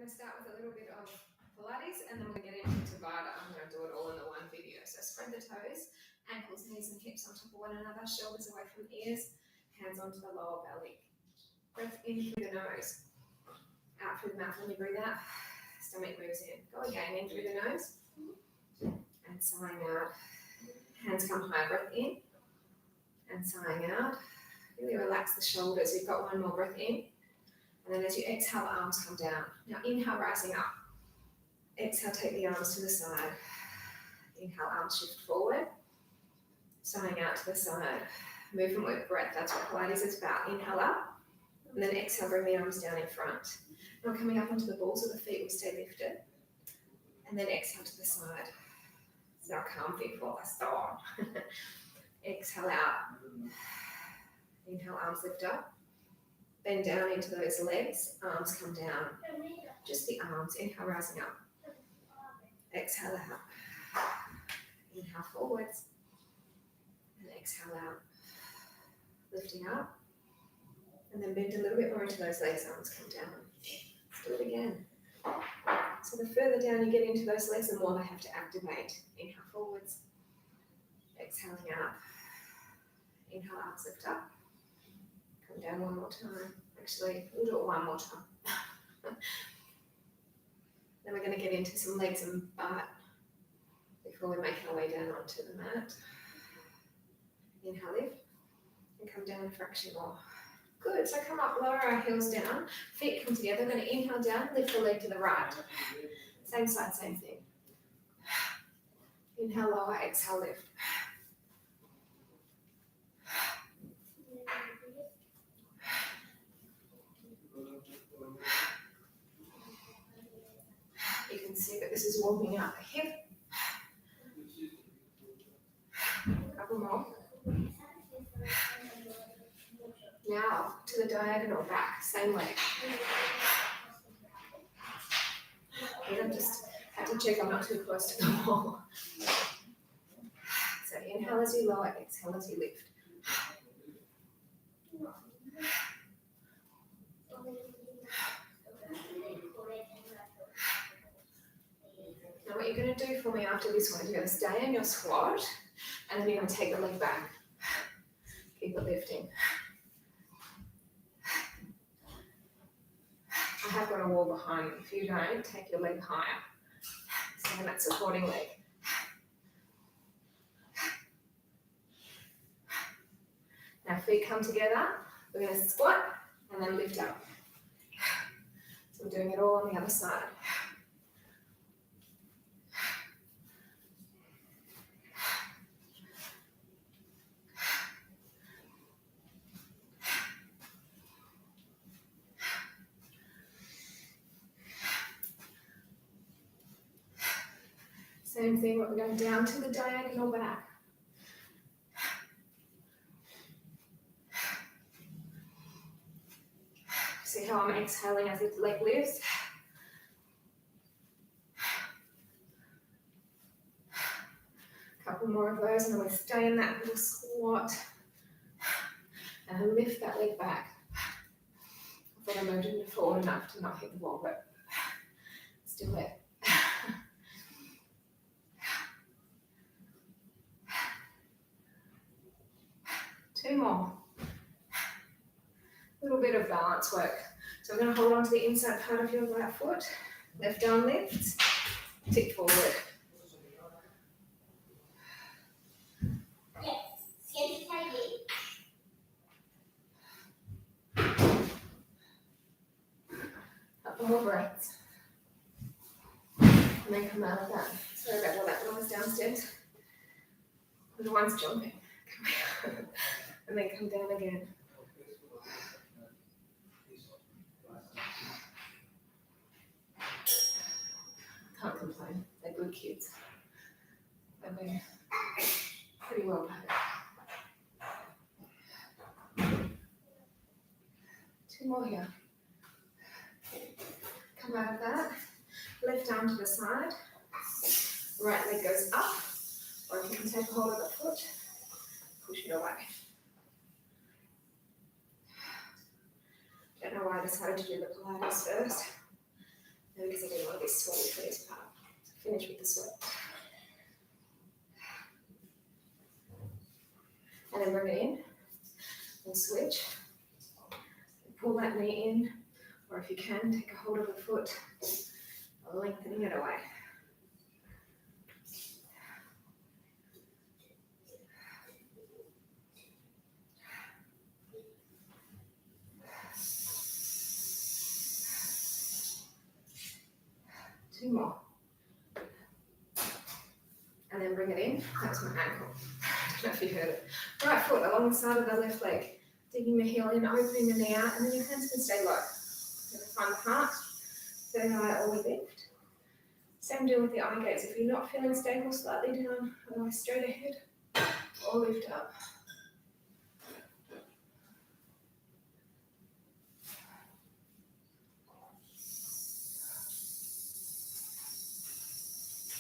to start with a little bit of Pilates and then we're going to get into Tabata. I'm going to do it all in the one video. So spread the toes, ankles, knees and hips on top of one another, shoulders away from ears, hands onto the lower belly. Breath in through the nose, out through the mouth when you breathe out. Stomach moves in. Go again, in through the nose and sighing out. Hands come high, breath in and sighing out. Really relax the shoulders. You've got one more breath in. And then as you exhale, the arms come down. Now inhale, rising up. Exhale, take the arms to the side. Inhale, arms shift forward. Sighing out to the side. Movement with breath, that's what Pilates is about. Inhale up. And then exhale, bring the arms down in front. Now coming up onto the balls of the feet, we stay lifted. And then exhale to the side. It's our comfy for the storm. Exhale out. Inhale, arms lift up. Bend down into those legs, arms come down. Just the arms, inhale, rising up. Exhale out. Inhale forwards. And exhale out. Lifting up. And then bend a little bit more into those legs, arms come down. Let's do it again. So the further down you get into those legs, the more they have to activate. Inhale forwards. Exhaling out. Inhale, arms lift up. Come down one more time. Actually, we'll do it one more time. Then we're going to get into some legs and butt before we make our way down onto the mat. Inhale, lift, and come down a fraction more. Good, so come up, lower our heels down, feet come together. We're going to inhale down, lift the leg to the right. Same side, same thing. Inhale, lower, exhale, lift. You can see that this is warming up the hip. A couple more. Now to the diagonal back, same leg. I just have to check I'm not too close to the wall. So inhale as you lower, exhale as you lift. Now what you're going to do for me after this one is you're going to stay in your squat and then you're going to take the leg back. Keep it lifting. I have got a wall behind me. If you don't, take your leg higher. Stay in that supporting leg. Now feet come together. We're going to squat and then lift up. So we're doing it all on the other side. Same thing, we're going down to the diagonal back. See how I'm exhaling as the leg lifts? A couple more of those and then we stay in that little squat and lift that leg back. I thought I moved it forward enough to not hit the wall, but still there. Two more. A little bit of balance work. So we're going to hold on to the inside part of your right foot. Left arm lifts. Tip forward. Couple more breaths. And then come out of that. Sorry about all that noise downstairs. The one's jumping. Come out. And then come down again. Can't complain. They're good kids. They've been pretty well behaved. Two more here. Come out of that. Left arm to the side. Right leg goes up. Or if you can take a hold of the foot, push it away. Don't know why I decided to do the Pilates first. Maybe because I didn't want to be sweaty for this part. Finish with the sweat. And then bring it in and switch. Pull that knee in, or if you can, take a hold of the foot, lengthening it away. Two more. And then bring it in. That's my ankle. I don't know if you heard it. Right foot along the side of the left leg. Digging the heel in, opening the knee out, and then your hands can stay low. You're going to find the heart, very high or lift. Same deal with the eye gaze. If you're not feeling stable, slightly down, otherwise straight ahead or lift up.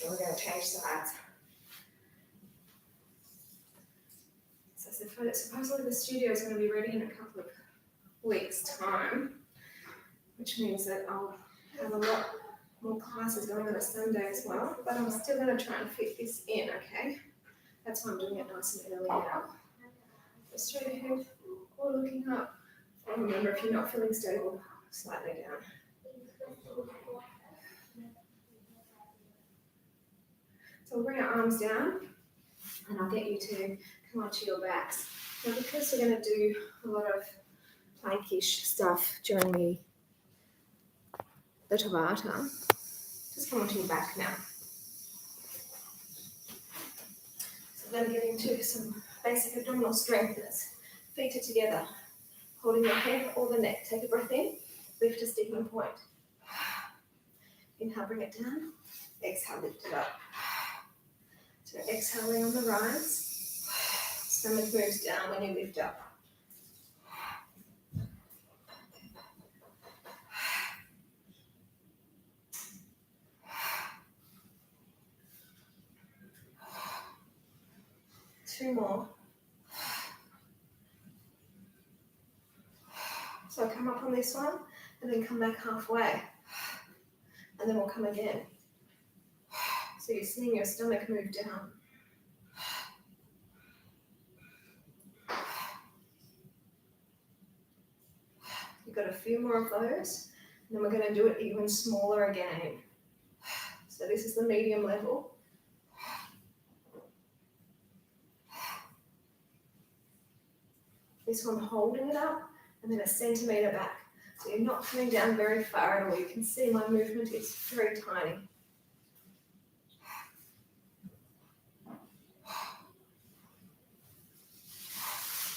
And we're going to change sides. So supposedly the studio is going to be ready in a couple of weeks' time, which means that I'll have a lot more classes going on a Sunday as well, but I'm still going to try and fit this in, okay? That's why I'm doing it nice and early now. Go straight ahead or looking up. And remember, if you're not feeling stable, slightly down. So we'll bring our arms down, and I'll get you to come onto your backs. Now, because we're going to do a lot of plankish stuff during the Tabata, just come onto your back now. So we're going to get into some basic abdominal strength. Feet are together, holding your head or the neck. Take a breath in, lift to sticking point. Inhale, bring it down. Exhale, lift it up. So exhaling on the rise. Stomach moves down when you lift up. Two more. So come up on this one and then come back halfway. And then we'll come again. So you're seeing your stomach move down. You've got a few more of those. And then we're going to do it even smaller again. So this is the medium level. This one holding it up, and then a centimetre back. So you're not coming down very far at all. You can see my movement is very tiny.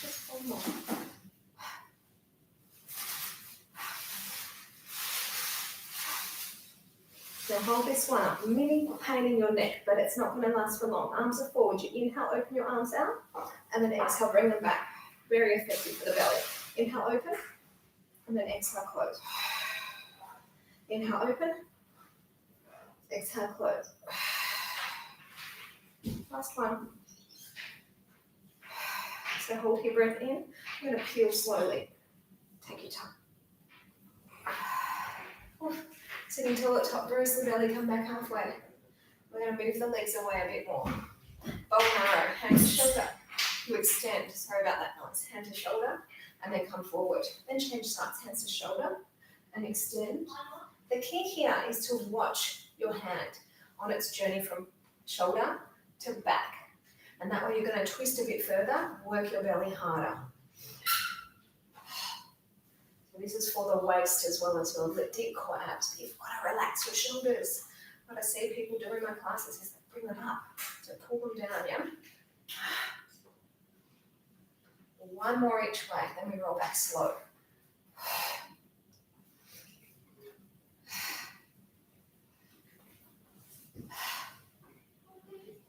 Just one more. Now hold this one up. Mini pain in your neck, but it's not going to last for long. Arms are forward. You inhale, open your arms out, and then exhale, bring them back. Very effective for the belly. Inhale, open, and then exhale, close. Inhale, open, exhale, close. Last one. So hold your breath in. I'm going to peel slowly. Take your time. Sitting tall at top, bruise the belly, come back halfway. We're going to move the legs away a bit more. Bow and arrow, hand to shoulder. You extend, sorry about that noise, hand to shoulder, and then come forward. Then change sides, hands to shoulder, and extend. The key here is to watch your hand on its journey from shoulder to back. And that way you're going to twist a bit further, work your belly harder. So this is for the waist as well as your deep core abs. You've got to relax your shoulders. What I see people do in my classes is they bring them up to pull them down, yeah? One more each way, then we roll back slow.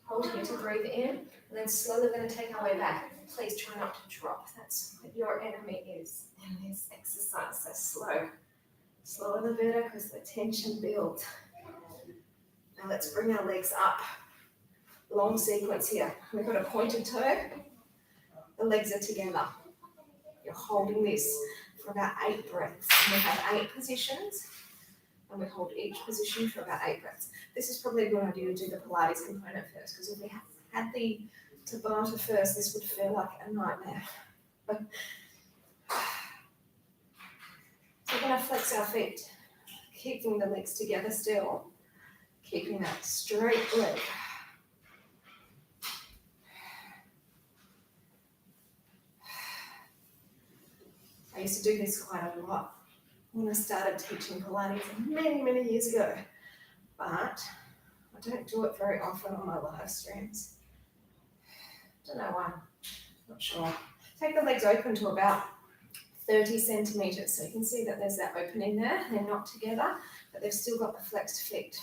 Hold here to breathe in, and then slowly we're going to take our way back. Please try not to drop. That's what your enemy is in this exercise. So slow. Slow in the vertebra because the tension builds. Now let's bring our legs up. Long sequence here. We've got a pointed toe. The legs are together. You're holding this for about 8 breaths. We have 8 positions. and we hold each position for about 8 breaths. This is probably a good idea to do the Pilates component first, because if we had the Tabata first, this would feel like a nightmare. So we're going to flex our feet, keeping the legs together still, keeping that straight leg. I used to do this quite a lot when I started teaching Pilates many, many years ago, but I don't do it very often on my live streams. Don't know why, not sure. Take the legs open to about 30 centimeters, so you can see that there's that opening there. They're not together, but they've still got the flexed feet.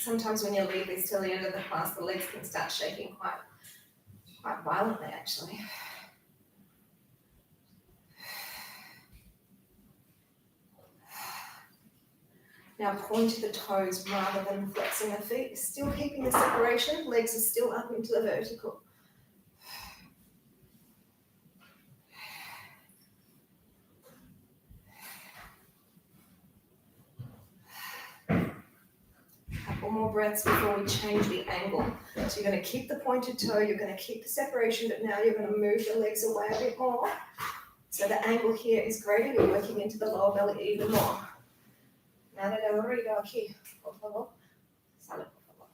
Sometimes when you leave this till the end of the class, the legs can start shaking quite violently, actually. Now point the toes rather than flexing the feet, still keeping the separation, legs are still up into the vertical. Couple more breaths before we change the angle. So you're going to keep the pointed toe, you're going to keep the separation, but now you're going to move the legs away a bit more. So the angle here is greater, you're working into the lower belly even more. Nada de arriba aquí, por favor. Sale, por favor.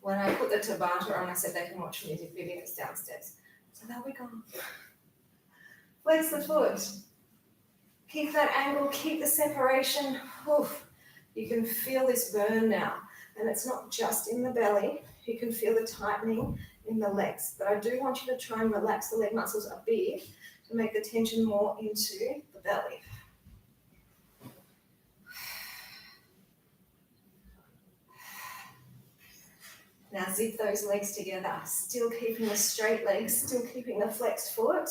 When I put the Tabata on, I said they can watch music videos downstairs. So there we go. Flex the foot. Keep that angle, keep the separation. Oof. You can feel this burn now. And it's not just in the belly. You can feel the tightening in the legs. But I do want you to try and relax the leg muscles a bit to make the tension more into the belly. Now zip those legs together. Still keeping the straight legs, still keeping the flexed foot.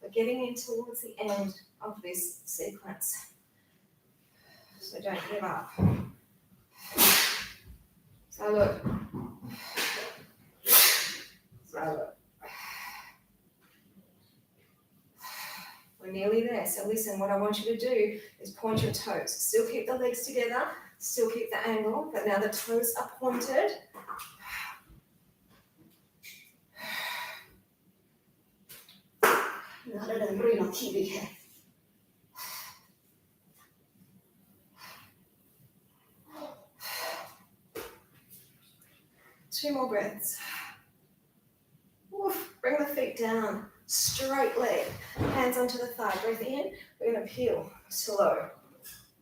We're getting in towards the end of this sequence. So don't give up. Salud. Salud. We're nearly there. So listen, what I want you to do is point your toes. Still keep the legs together, still keep the angle, but now the toes are pointed. Two more breaths. Oof, bring the feet down, straight leg, hands onto the thigh, breathe in, we're going to peel, slow.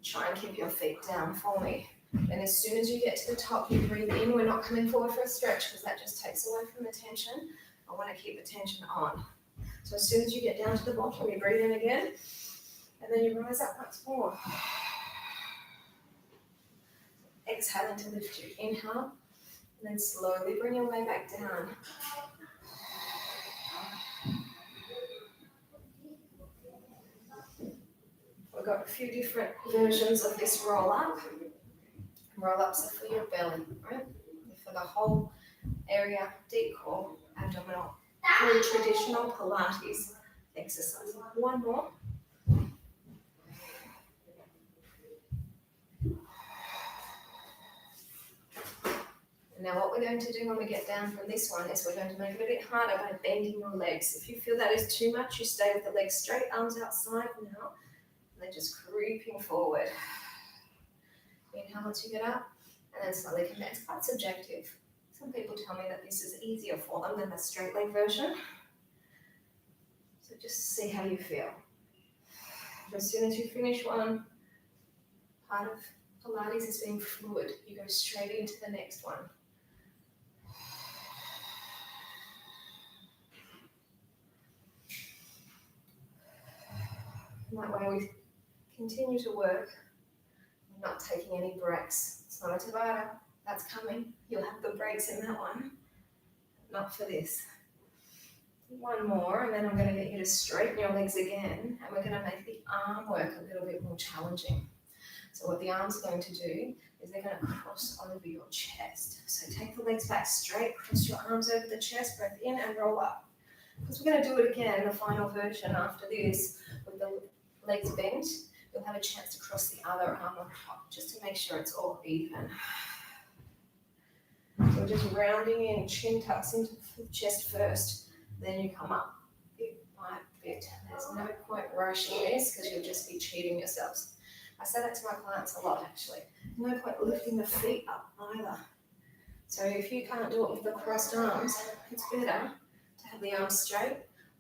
Try and keep your feet down for me. And as soon as you get to the top, you breathe in, we're not coming forward for a stretch because that just takes away from the tension. I want to keep the tension on. So as soon as you get down to the bottom, you breathe in again, and then you rise up once more. Exhaling to lift you, inhale, and then slowly bring your way back down. We've got a few different versions of this roll-up. Roll-ups are for your belly, right? For the whole area, deep core, abdominal. Very traditional Pilates exercise. One more. Now what we're going to do when we get down from this one is we're going to make it a bit harder by bending your legs. If you feel that is too much, you stay with the legs straight, arms outside now, and then just creeping forward. Inhale once you get up, and then slowly come down. It's quite subjective. Some people tell me that this is easier for them than the straight leg version. So just see how you feel. As soon as you finish one, part of Pilates is being fluid. You go straight into the next one. And that way we continue to work. We're not taking any breaks. It's not a Tabata. That's coming. You'll have the breaks in that one. Not for this. One more, and then I'm going to get you to straighten your legs again, and we're going to make the arm work a little bit more challenging. So what the arms are going to do is they're going to cross over your chest. So take the legs back straight, cross your arms over the chest, breath in and roll up. Because we're going to do it again, the final version after this, with the legs bent, you'll have a chance to cross the other arm on top, just to make sure it's all even. So we're just rounding in, chin tucks into the chest first, then you come up bit by bit. There's no point rushing this because you'll just be cheating yourselves. I say that to my clients a lot actually. No point lifting the feet up either. So if you can't do it with the crossed arms, it's better to have the arms straight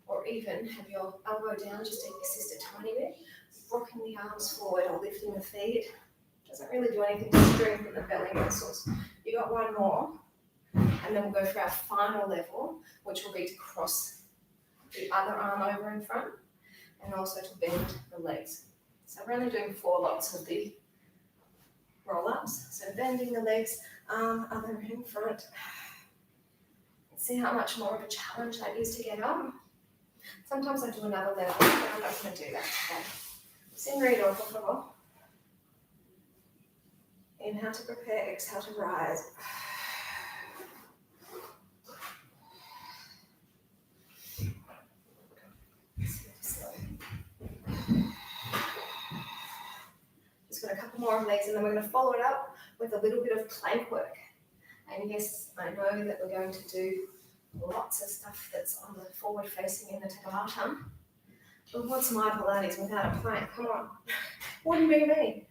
or even have your elbow down just to assist a tiny bit. Rocking the arms forward or lifting the feet doesn't really do anything to strengthen the belly muscles. You got one more, and then we'll go for our final level, which will be to cross the other arm over in front and also to bend the legs. So we're only doing 4 lots of the roll-ups. So bending the legs, other in front. See how much more of a challenge that is to get up. Sometimes I do another level, but I'm not going to do that today. Sin redo, por favor. Inhale to prepare, exhale to rise. Just got a couple more legs and then we're going to follow it up with a little bit of plank work. And yes, I know that we're going to do lots of stuff that's on the forward facing in the Tabata. But what's my Pilates without a plank? Come on. Wouldn't be me.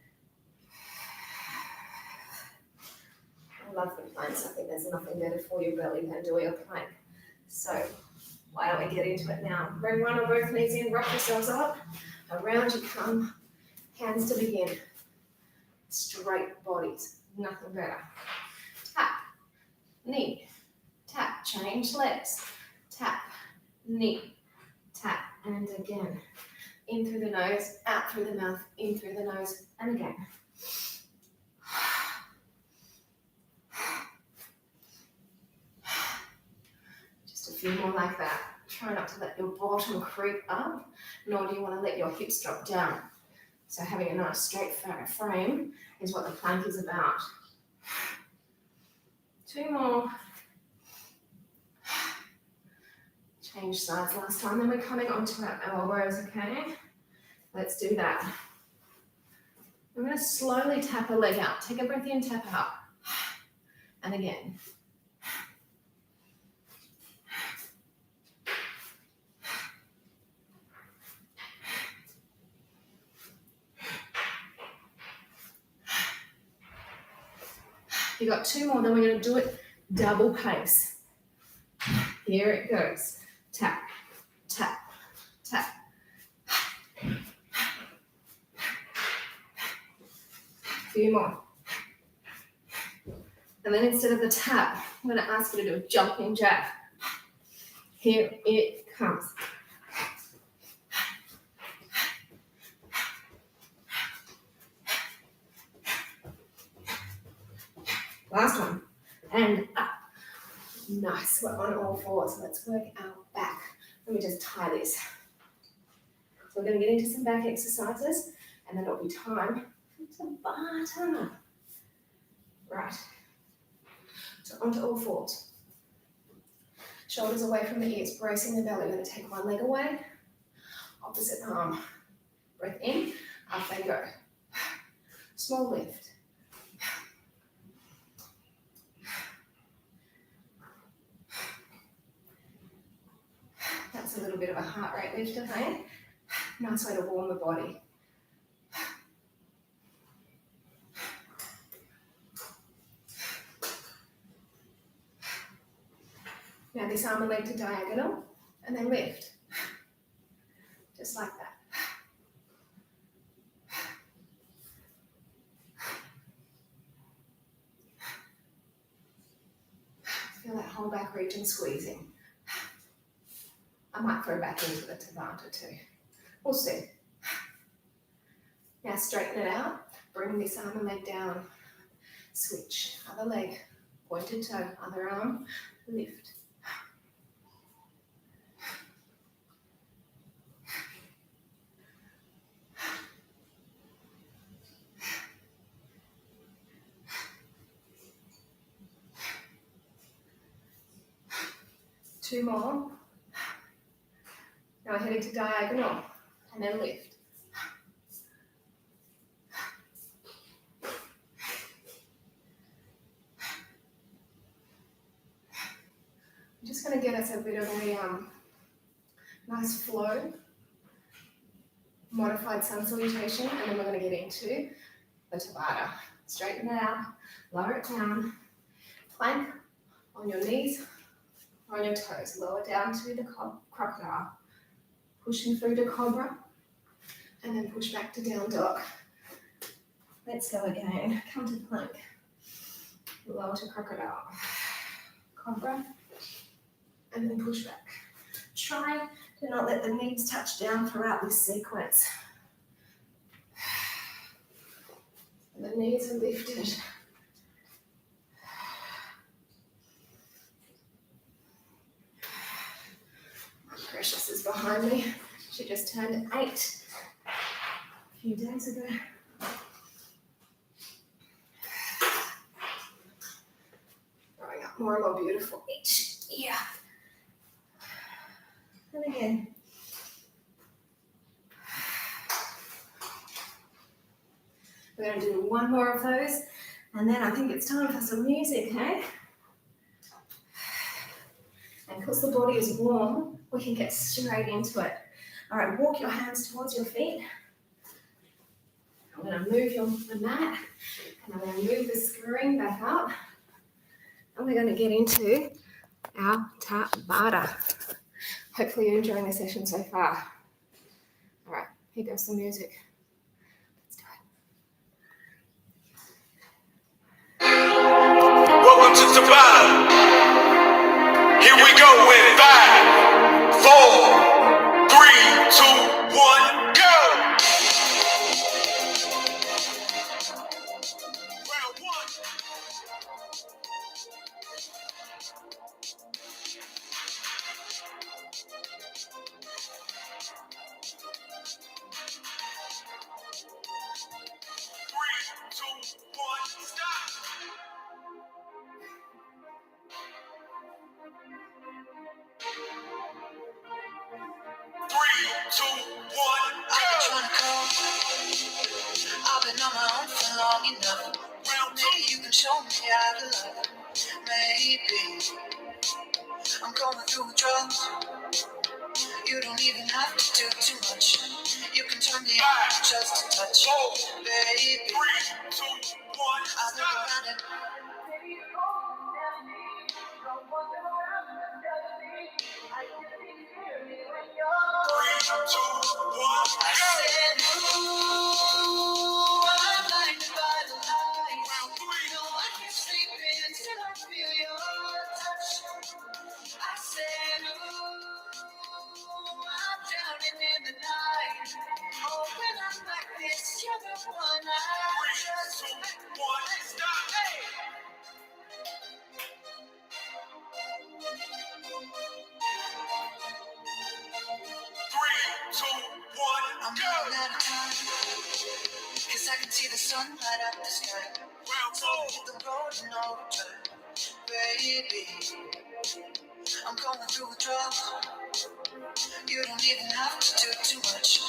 I love the planks. I think there's nothing better for your belly than doing a plank. So why don't we get into it now? Bring one or both knees in, rock yourselves up. Around you come. Hands to begin. Straight bodies. Nothing better. Tap. Knee. Tap. Change legs. Tap. Knee. Tap. And again. In through the nose, out through the mouth, in through the nose, and again. Just a few more like that. Try not to let your bottom creep up, nor do you want to let your hips drop down. So having a nice straight frame is what the plank is about. 2 more. Change sides last time, then we're coming onto our elbows, okay? Let's do that. I'm going to slowly tap a leg out. Take a breath in, tap out. And again. You got 2 more, then we're going to do it double pace. Here it goes. Tap, tap, tap. A few more. And then instead of the tap, I'm going to ask you to do a jumping jack. Here it comes. Last one. And up. Nice. We're on all fours. Let's work our back. Let me just tie this. So we're going to get into some back exercises, and then it'll be time for Tabata. Right. So onto all fours. Shoulders away from the ears, bracing the belly. We're going to take one leg away. Opposite arm. Breath in. Up they go. Small lift. That's a little bit of a heart rate lifter, hey? Nice way to warm the body. Now this arm and leg to diagonal, and then lift. Just like that. Feel that whole back region squeezing. I might throw back into the Tabata too. We'll see. Now straighten it out. Bring this arm and leg down. Switch. Other leg. Pointed toe. Other arm. Lift. 2 more. Now we're heading to diagonal and then lift. I'm just going to get us a bit of a nice flow, modified sun salutation, and then we're going to get into the Tabata. Straighten it out, lower it down, plank on your knees or on your toes, lower down to the crocodile, pushing through to cobra, and then push back to down dog. Let's go again, come to plank, lower to crocodile, cobra, and then push back. Try to not let the knees touch down throughout this sequence. The knees are lifted. My precious is behind me. She just turned 8 a few days ago. Growing up more and more beautiful each year. And again. We're going to do 1 more of those, and then I think it's time for some music, hey? And because the body is warm, we can get straight into it. All right, walk your hands towards your feet. I'm going to move the mat, and I'm going to move the screen back up, and we're going to get into our Tabata. Hopefully you're enjoying the session so far. All right, here goes the music. Welcome to Tabata. Here we go in 5, 4, 3, 2, 1, go! Round 1. 3, 2, 1, stop! 3, 2, 1, go! I've been trying to call. I've been on my own for long enough. Maybe you can show me how to love. Maybe I'm going through withdrawals. You don't even have to do too much. You can turn me on just a touch. 4, Baby, 3, 2, 1, I look stop! around and I said, ooh, I'm blinded by the lights. No, I can't sleep until I feel your touch. I said, ooh, I'm drowning in the night. Oh, when I'm like this, you're the one I just. 3, 2, 1, stop! Hey! 3, 2, 1, I'm go! running out of time, 'cause I can see the sun light up the sky. Round 4. The road in overdrive, baby. I'm going through withdrawals. You don't even have to do too much.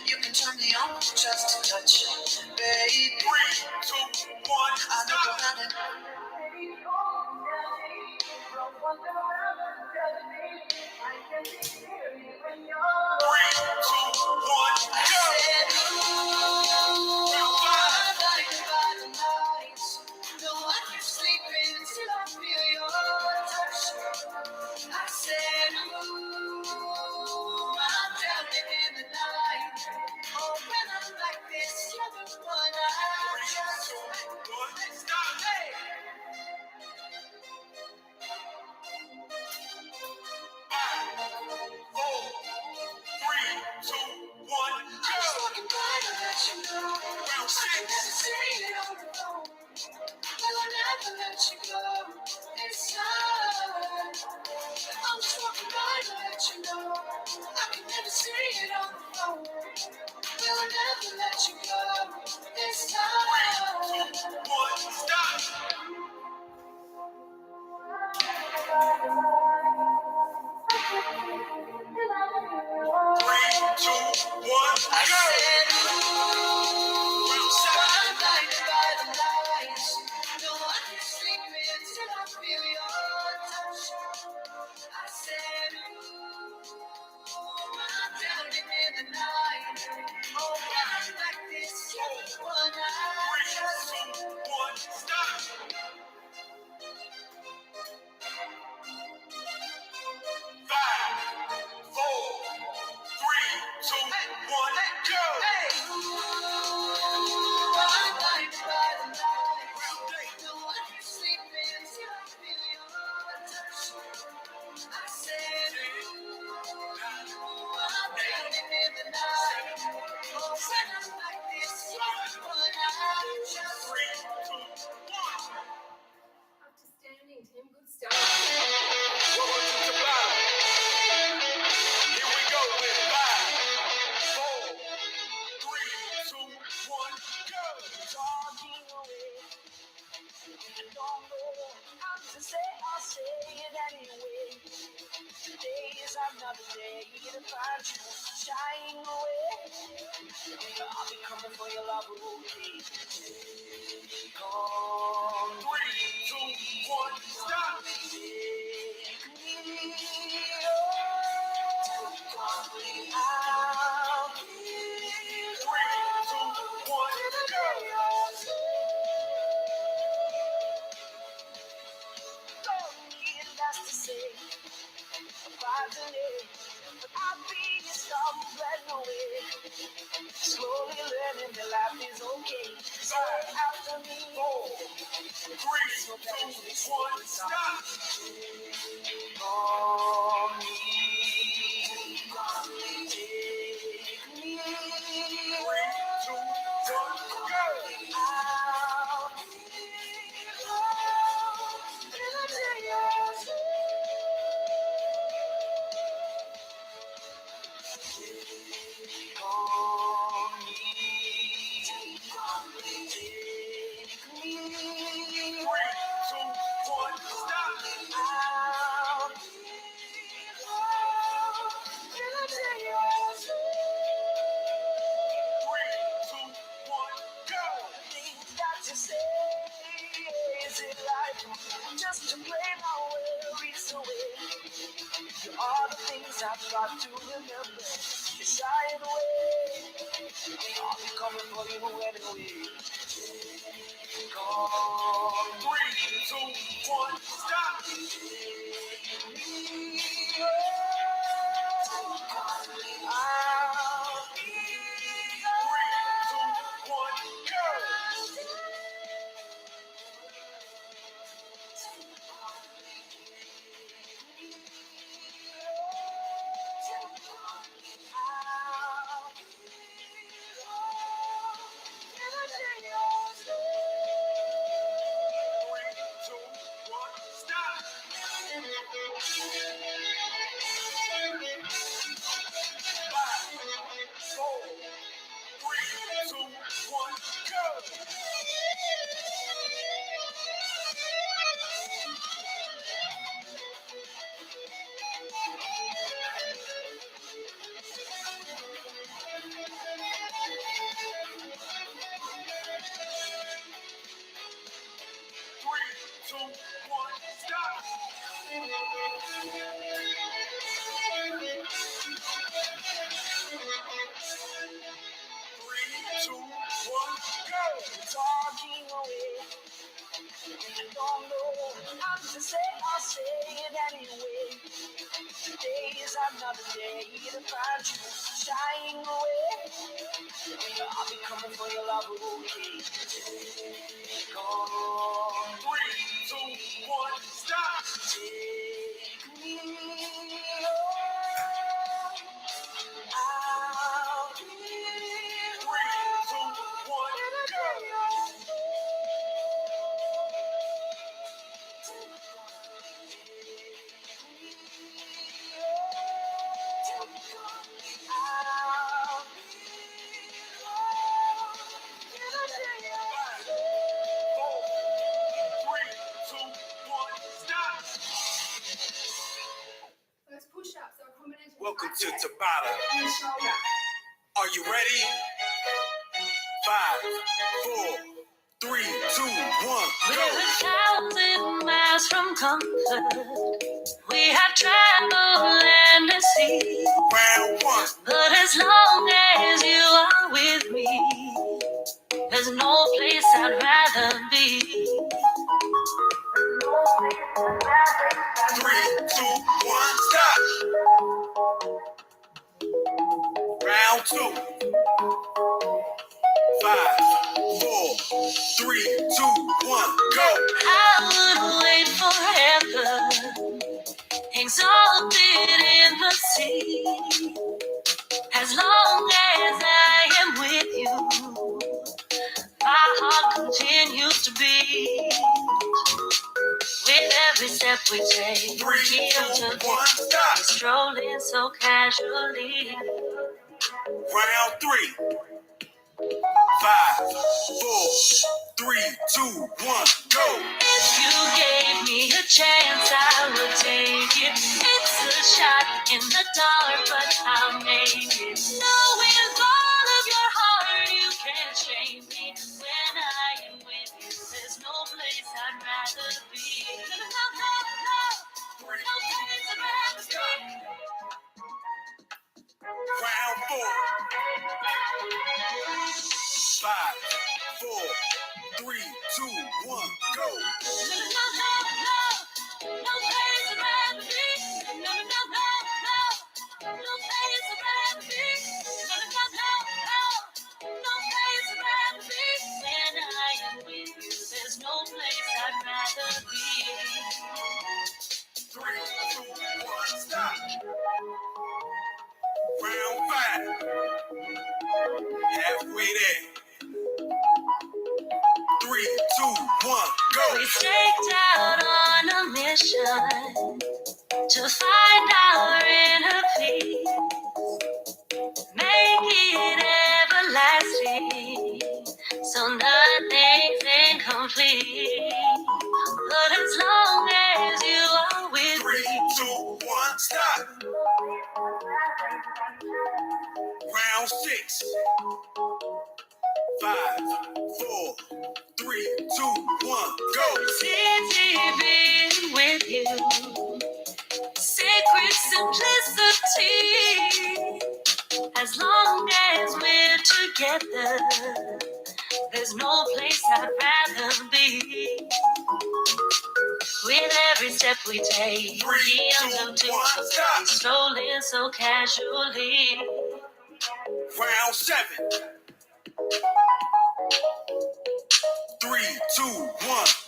You can turn me on with just a touch, baby. 3, 2, 1, I look stop! around and 3, 2, 1, I go! said, ooh, I'm blinded by the lights. No, I can't sleep until I feel your touch. I said, ooh, I'm drowning in the night. Oh, when I'm like this, you're the one I 3, just. 2, 1, stop! Hey! 5, 4, 3, 2, 1, I'm just go! walking by to let you know. Round I can never 6. say it on the phone. I will never let you go. It's time. I'm just walking by to let you know. I can never say it on the phone. Will never let you go. It's 3, 2, time. 1, stop! Days another day to find you shying away. I'll be coming for your love, okay? Come, 3, 2, 1, stop. take me I'll be 3, 2, 1, go. Don't need less to say about the day, but I'll be stumbling away. Slowly learning that life is okay. So after me, 4, 3, 2, 1, stop. on me, take me. 3, 2, 1, go. I'll be home in a day or two. On me, take me. 3, 2, 1, stop. I'll be home in a day or two. 3, 2, 1, go. Things that you say, is it like just to play my worries away? You are the things I've got to remember. Decide away. I'll be coming for you anyway. Gone. 3, 2, 1, stop. I'll be 3, 2, 1, go. Talking away, I don't know how to say, I'll say it anyway. Today is another day to find you shying away. I'll be coming for your love, okay? Gone. 3, 2, 1, stop. Take me home. I'll be 3, 2, 1, go. Those push-ups are a combination of Welcome to tricep Tabata. and shoulder. Are you ready? 5, 4, 3, 2, 1, We're go. 1,000 miles from comfort. We have traveled land and sea. Round 1. But as long as you are with me, there's no place I'd rather be. 3, 2, 1, stop. Round 2. 5, 4, 3, 2, 1, go. I would wait forever, exalted in the sea. As long as I am with you, my heart continues to beat. With every step we take, 3, heel 2, to 1, stop. strolling so casually. Round 3. 5, 4, 3, 2, 1, go. If you gave me a chance, I would take it. It's a shot in the dark, but I'll make it. Know with all of your heart you can't shame me. When I am with you, there's no place I'd rather be. No, no, no, no, no place I'd rather be. Round 4. 5, 4, 3, 2, 1, go. No, no, no, no, no place I'd rather be. No, no, no, no, no, no place I'd rather be. No, no, no, no, no, no place I'd rather be. When I am with you, there's no place I'd rather be. 3, 2, 1, stop. Round 5. Halfway there. 3, 2, 1, go. We staked out on a mission to find our inner peace, make it everlasting, so nothing's incomplete. But as long as you are with 3, me, 2, 1, stop. Round 6. 5, 4, 3, 2, 1, go. it's easy being with you, sacred simplicity. As long as we're together, there's no place I'd rather be. With every step we take, 3, we 2, unload to 1, our stop. strolling so casually. Round 7. 3, 2, 1,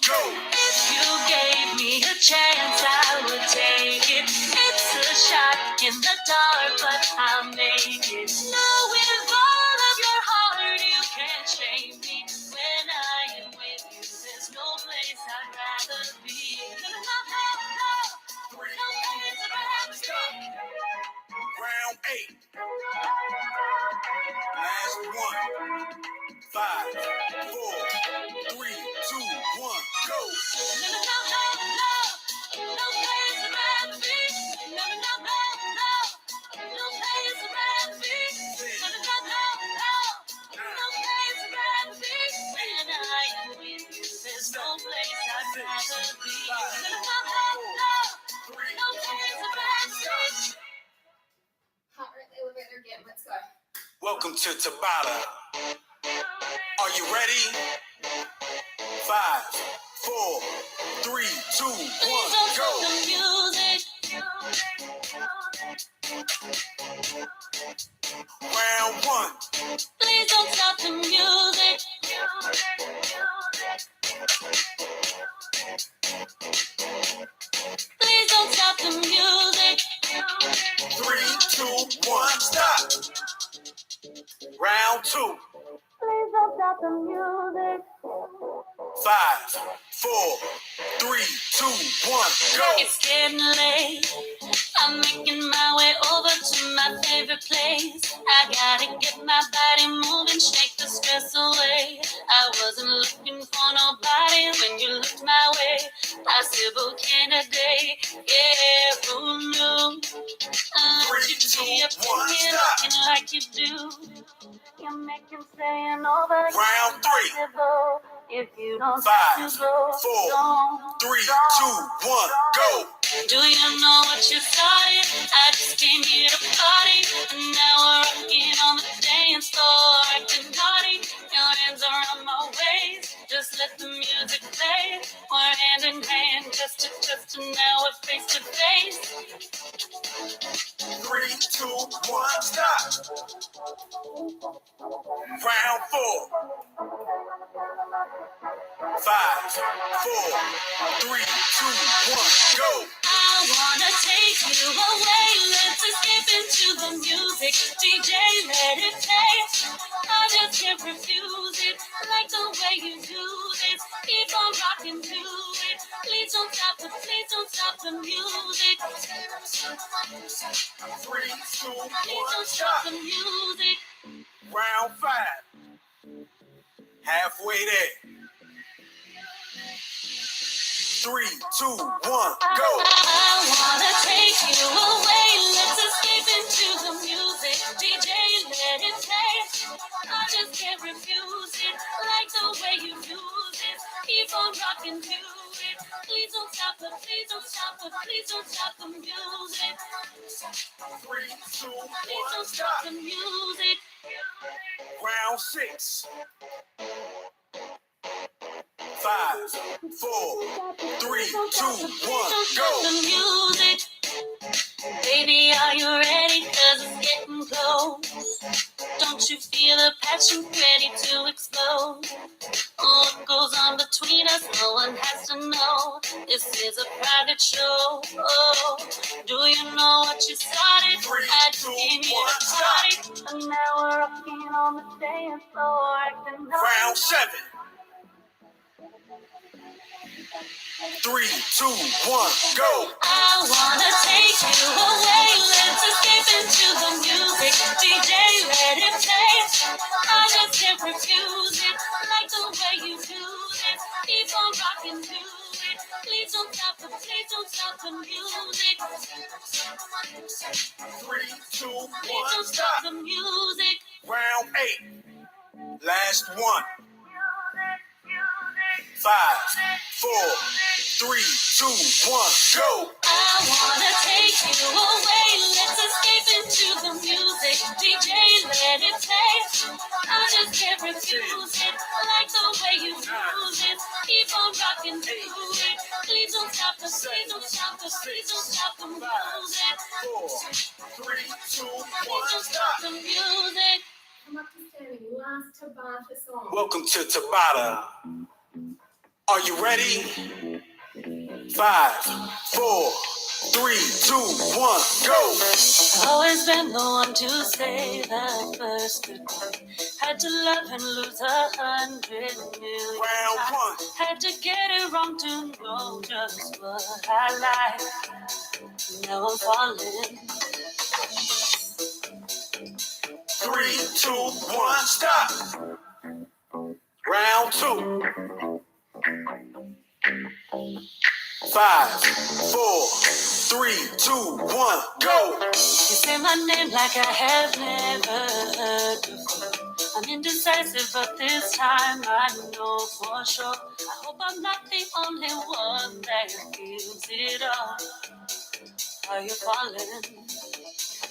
go. If you gave me a chance, I would take it. It's a shot in the dark, but I'll make it. Know with all of your heart you can't shame me. When I am with you, there's no place I'd rather be. No, no, no, no, no, no place I'd rather be. Round 8. Last one. 5, 4, 3, 2, 1, go. No, no, no, no, no place I'd rather be. No, no, no, no, no place I'd rather be. No, no, no, no, no place I'd rather be. When I am with you, there's no place I'd rather be. No, no, no, no place I'd rather be. Heart rate elevator again. Let's go. Welcome to Tabata. Are you ready? 5, 4, 3, 2, 1, Please don't go. stop the music. Round 1. Please don't stop the music. Please don't stop the music. 3, 2, 1, stop. Round 2. Please don't stop the music. 5, 4, 3, 2, 1, go. It's getting late. I'm making my way over to my favorite place. I gotta get my body moving, shake the stress away. I wasn't looking for nobody when you looked my way. Possible candidate, yeah, who knew? You to be up in here looking like you do. You make him saying over. Round 3. If you don't 5, have to go, 4, don't. 3, 2, 1, go. Do you know what you started? I just came here to party, and now we're rocking on the dance floor, acting naughty. Your hands around my waist, just let the music play. We're hand in hand, chest to chest, and now we're face to face. 3, 2, 1, stop. Round 4. 5, 4, 3, 2, 1, go. I wanna take you away, let's escape into the music. DJ, let it play. I just can't refuse it. Like the way you do this. Keep on rocking to it. Please don't stop the music. 3, 2, 1, Please don't stop stop. the music. Round 5. Halfway there. 3, 2, 1, go. I wanna take you away. Let's escape into the music. DJ, let it play. I just can't refuse it. Like the way you use it. Keep on rocking to it. Please don't stop the, please don't stop the, please don't stop the music. 3, 2, 1, Please don't stop the music. round 6. 5, 4, 3, 2, 1, go. The music. Baby, are you ready? 'Cause it's getting close. Don't you feel the passion ready to explode? What goes on between us, no one has to know. This is a private show. Oh, do you know what you started? 3, I just 2, came here 1, to party, and now we're rocking on the dance floor. Acting Round 7. 3, 2, 1, go. I wanna take you away. Let's escape into the music. DJ, let it play. I just can't refuse it. Like the way you do it. Keep on rocking to it. Please don't stop the, please don't stop the music. 3, 2, 1, Please don't stop stop. the music. Round 8. Last one. 5, 4, 3, 2, 1, go. I wanna take you away. Let's escape into the music. DJ, let it play. I just can't refuse it. Like the way you use it. Keep on rocking to it. Please don't stop the, please don't stop the, please don't stop the music. 4, 3, 2, 1, Please don't stop stop. the music. Come up to standing. Last Tabata song. Welcome to Tabata. Are you ready? 5, 4, 3, 2, 1, go. Always been the one to say that first goodbye. Had to love and lose 100 million Round times. 1. Had to get it wrong to know just what I like. Now I'm falling. 3, 2, 1, stop. Round 2. 5, 4, 3, 2, 1, go. You say my name like I have never heard before. I'm indecisive, but this time I know for sure. I hope I'm not the only one that feels it all. Are you falling?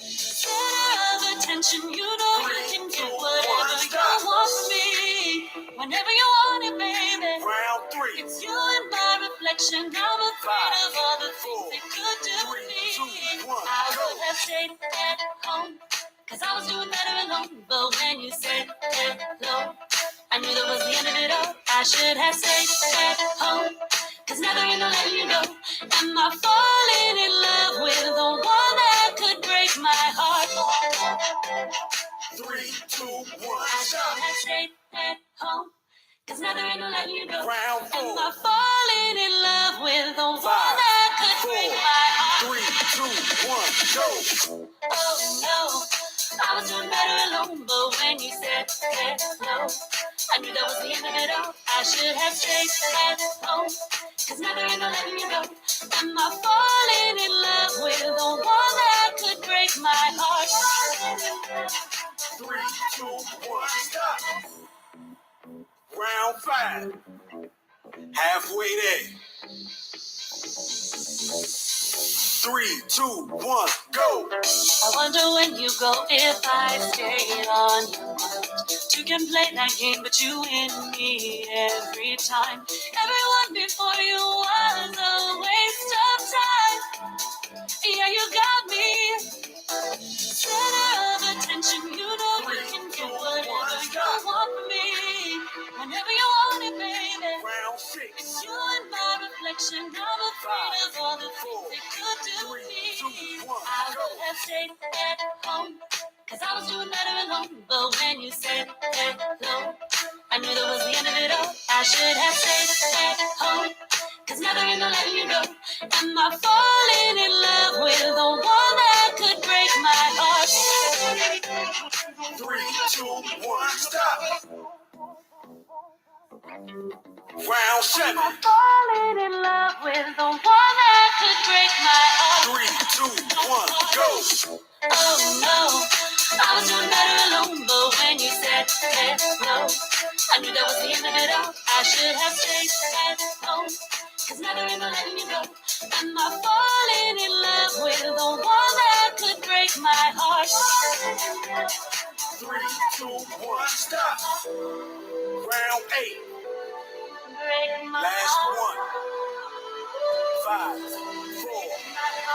Center of attention, you know you can get whatever you want from me. Whenever you want it, baby. Round 3. It's you and my reflection. I'm afraid of all the things it could do to me. I would have stayed at home, 'cause I was doing better alone. But when you said hello, I knew that was the end of it all. I should have stayed at home, 'cause now they're gonna let you go. Am I falling in love with the one that could break my heart? 3, 2, 1, I should stop. have stayed at home, 'cause now they're gonna let you go. Round Am 4. I falling in love with the one that could break my heart? 3, 2, 1, go. Oh no, I was doing better alone, but when you said hello, I knew that was the end of it all. I should have stayed at home, 'cause now they're gonna let you go. Am I falling in love with the one that could break my heart? 3, 2, 1, stop. Round 5. Halfway there. 3, 2, 1, go. I wonder when you go if I stay on your mind. You can play that game, but you win me every time. Everyone before you was a waste of time. Yeah, you got me. Center of attention, you know you can get whatever you want from me. Whenever you want it, baby. Round 6. It's you and my reflection. I'm afraid of all the things it could do to me. I would have stayed at home, 'cause I was doing better alone. But when you said hello, I knew that was the end of it all. I should have stayed at home, 'cause now they're gonna let you go. Am I falling in love with the one that could break my heart? 3, 2, 1, stop. Round 7. I'm falling in love with the one that could break my heart. 3, 2, 1, go. Oh no, I was doing better alone, but when you said no, I knew that was the end of it all. I should have stayed at home, 'cause never ever letting you go. Am I falling in love with the one that could break my heart? 3, 2, 1, stop. Round 8. Break my Last heart. one. 5, 4,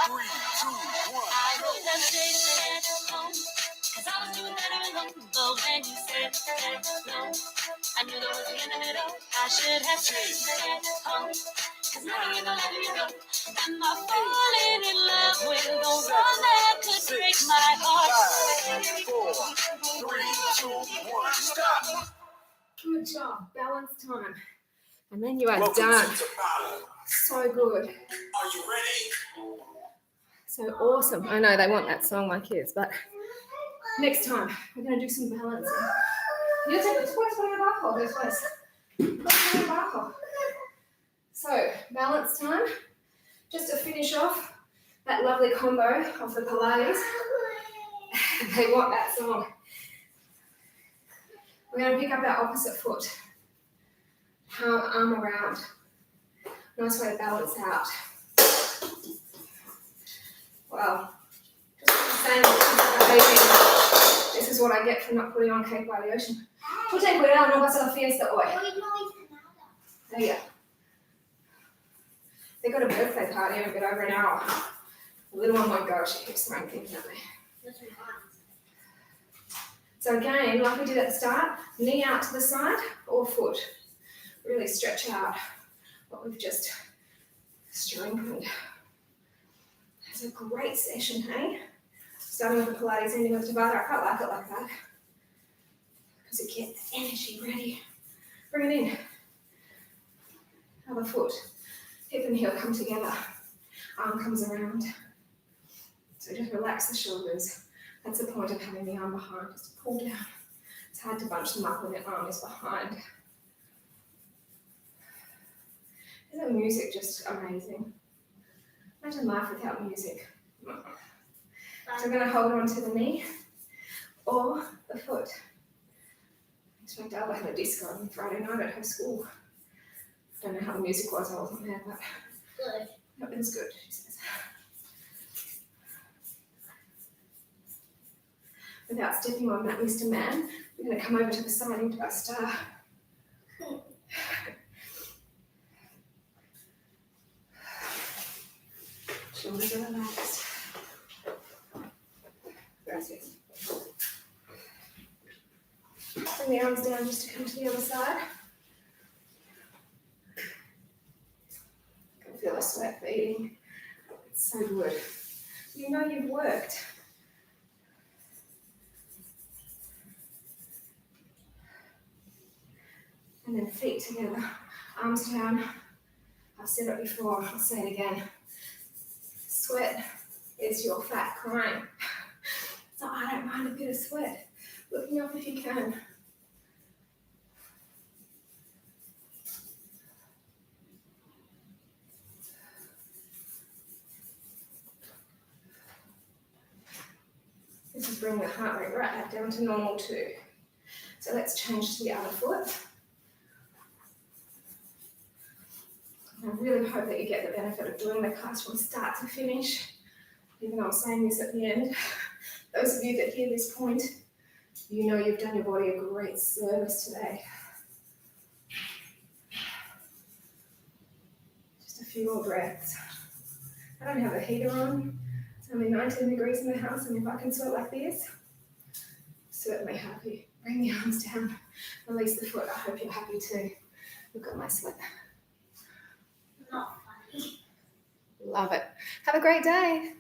3, 2, 1, I go. would have stayed at home, 'cause I was doing better alone, but when you said no, I knew that was the end of it all. I should have stayed at home, 'cause never ever letting you go. Am I falling in love with the one that could break my heart? 5, 4, 3, 2, 1, stop. Good job. Balance time. And then you are Welcome done. to Tabata. So good. Are you ready? So awesome. I know they want that song, my kids, but next time we're going to do some balancing. You take this place on your barcode, this place. Put your barcode. So, balance time. Just to finish off that lovely combo of the Pilates. They want that song. We're going to pick up our opposite foot. Arm around. Nice way to balance out. Wow. Just the same behaving. This is what I get for not putting on cake by the ocean. Tu ten cuidado, no vas a la fiesta hoy. There you go. They got a birthday party in a bit over an hour. The little one won't go, she keeps throwing things at me. So again, like we did at the start, knee out to the side or foot. Really stretch out what we've just strengthened. It's a great session, hey? Starting with the Pilates, ending with Tabata. I quite like it like that. Because you get the energy ready. Bring it in. Other foot. Hip and heel come together. Arm comes around. So just relax the shoulders. That's the point of having the arm behind, just to pull down. It's hard to bunch them up when the arm is behind. Isn't music just amazing? Imagine life without music. So we're going to hold on to the knee or the foot. My dad had a disco on Friday night at her school. I don't know how the music was, I wasn't there, but Good. it was good, she says. Without stepping on that Mr. Man, we're going to come over to the side into our star. Shoulders are relaxed. Gracias. Bring the arms down just to come to the other side. I can feel the sweat beading. It's so good. You know you've worked. And then feet together, arms down. I've said it before, I'll say it again. Sweat is your fat crying. So I don't mind a bit of sweat. Looking up if you can. This is bringing the heart rate right back down to normal too. So let's change to the other foot. I really hope that you get the benefit of doing the class from start to finish. Even though I'm saying this at the end, those of you that hear this point, you know you've done your body a great service today. Just a few more breaths. I don't have a heater on. It's only 19 degrees in the house, and if I can sweat like this, I'm certainly happy. Bring the arms down, release the foot. I hope you're happy too. Look at my sweat. Not funny. Love it. Have a great day.